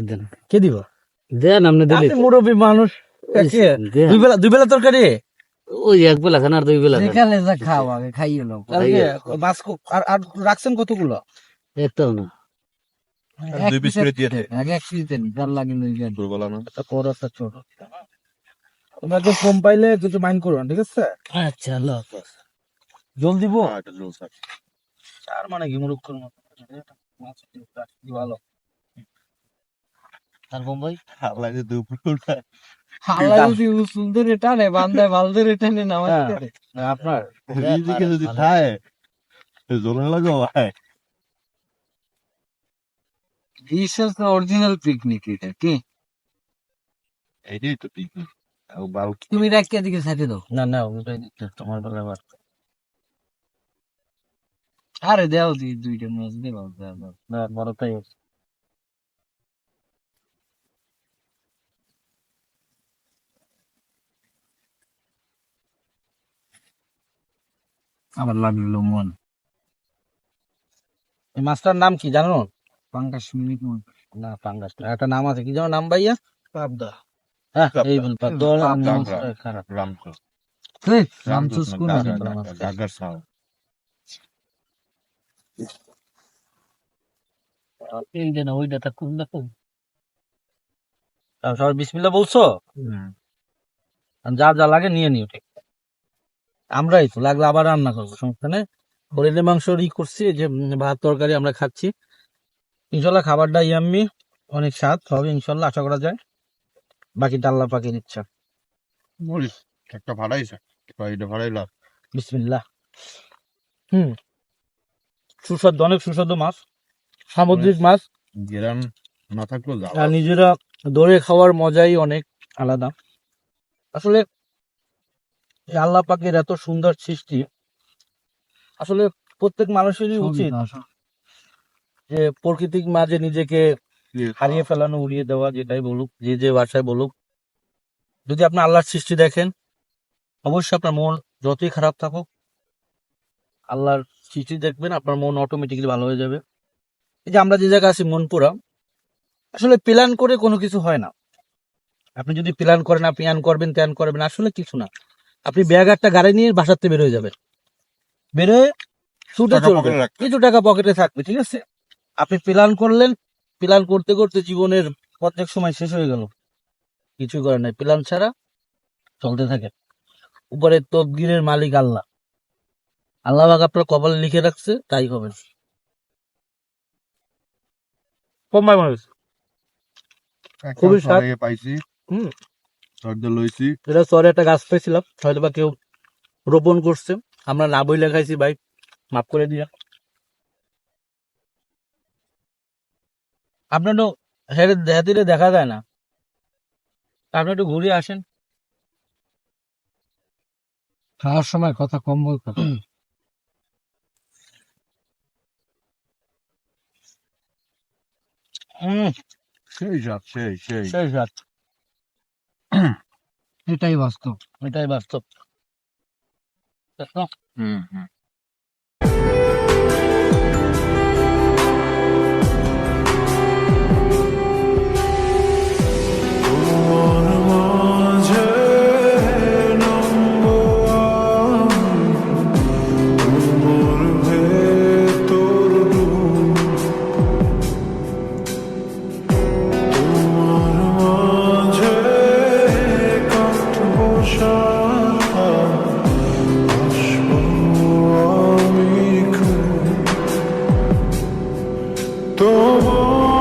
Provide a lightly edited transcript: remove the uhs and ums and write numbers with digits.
দেন কে দিব? দেন আপনি দিলে আপনি মুরব্বী মানুষ, কে? দেন। দুই বেলা তরকারি? ওই এক বেলা খান আর দুই বেলা খান যেখানে যা খাও আগে খাইয়ে নাও। কালকে মাছ আর রাখছেন কতগুলো? একটাও না এক দুই পিস পিসের করে দিয়ে দে। আগে এক পিস দেন, যার লাগে লই যান। দুর্বল না একটা বড় একটা ছোট। তোমরা তো কম পাইলে কিছু মাইন্ড করো না, ঠিক আছে? আচ্ছা আল্লাহ হাফেজ। জল দিব? এটা জোর স্যার আর মানে কি মুরুক্ষর মতো মাছ কি ভালো। আর বোম্বাই আল্লাহ যে দুপুরটা হালা যদি সুন্দর এটা নে বান্দায় ভালদের এটা নে নামাজ হ্যাঁ। করে। আপনার রিজিকে যদি খায় জোরে লাগো ভাই This is the original picnic এটা কি? এইটাই তো ঠিক ও বাল তুমি রাখিয়া দিকে সাইডে দাও। না না ওটাই দিতে তোমার বেলা আবার আরে দাও দুইটা মাছ দাও দাও। না বড়টাই আবার লাগলো মন। এই মাছটার নাম কি জানো? পাঙ্গাস মিনিট মন। না পাঙ্গাস না, একটা নাম আছে কি জানো নাম ভাইয়া? পাবদা। হ্যাঁ পাবদা। এই বল পাবদা খারাপ। রামকো এই রামচুস কোন আছে? গাগার সাও এই যে না ওইটা তা কোন দেখো সবাই বিসমিল্লাহ বলছো? আর যা যা লাগে নিয়ে নিও, ঠিক? আমরাই তো লাগলে আবার রান্না করবো, সমস্যা নেই। হরিণের মাংস করছি, এই যে ভাত তরকারি আমরা খাচ্ছি। ইনশাল্লাহ খাবারটা ইয়াম্মি, অনেক স্বাদ হবে ইনশাল্লাহ, আশা করা যায়। বাকিটা আল্লাহ পাকের ইচ্ছা। মরিস একটা ভাড়াইছে এটা ভাড়াইলা বিসমিল্লাহ। সুস্বাদু, অনেক সুস্বাদু মাছ, সামুদ্রিক মাছ। গ্রাম না থাকলেও যাও আর নিজেরা ধরে খাওয়ার মজাই অনেক আলাদা। আসলে এই আল্লাহ পাকের এত সুন্দর সৃষ্টি, আসলে প্রত্যেক মানুষেরই উচিত যে প্রকৃতির মাঝে নিজেকে হারিয়ে ফেলানো, উড়িয়ে দেওয়া, যেটাই বলুক, যে যে ভাষায় বলুক। যদি আপনি আল্লাহর সৃষ্টি দেখেন, অবশ্যই আপনার মন যতই খারাপ থাকুক, আল্লাহর সৃষ্টি দেখবেন, আপনার মন অটোমেটিক্যালি ভালো হয়ে যাবে। এই যে আমরা যে জায়গায় আছি মন পুরা, আসলে প্ল্যান করে কোনো কিছু হয় না। আপনি যদি প্ল্যান করেন, আপনি আন করবেন ত্যান করবেন, আসলে কিছু না। আপনি ব্যাগ একটা গাড়ি নিয়ে বাসাতে বের হয়ে যাবেন, বেরোয় ছুটে টাকা চলবে, পকেটে রাখবেন। কিছু টাকা পকেটে থাকবে, ঠিক আছে? আপনি প্ল্যান করলেন, প্ল্যান করতে করতে জীবনের প্রত্যেক সময় শেষ হয়ে গেল, কিছু করে নাই। প্ল্যান ছাড়া চলতে থাকে। উপরে তকদিরের মালিক আল্লাহ, আল্লাহ পাক আপনার কপালে লিখে রাখছে, তাই হবে। কমাই মানুষ খুবই স্বাদ। পাইছি হুম সর্দে লইছি এটা শহরে একটা গাছ পেয়েছিলাম, হয়তো বা কেউ রোপণ করছে, আমরা না বই লেখাইছি, ভাই মাফ করে দিয়া। আপনার তো হেঁটে দেখা যায় না, আপনি একটু ঘুরে আসেন। খাওয়ার সময় কথা কম বলতো। সেই সাত সেই সেই স্বাদ, এটাই বাস্তব। এটাই বাস্তব। হুম তোমার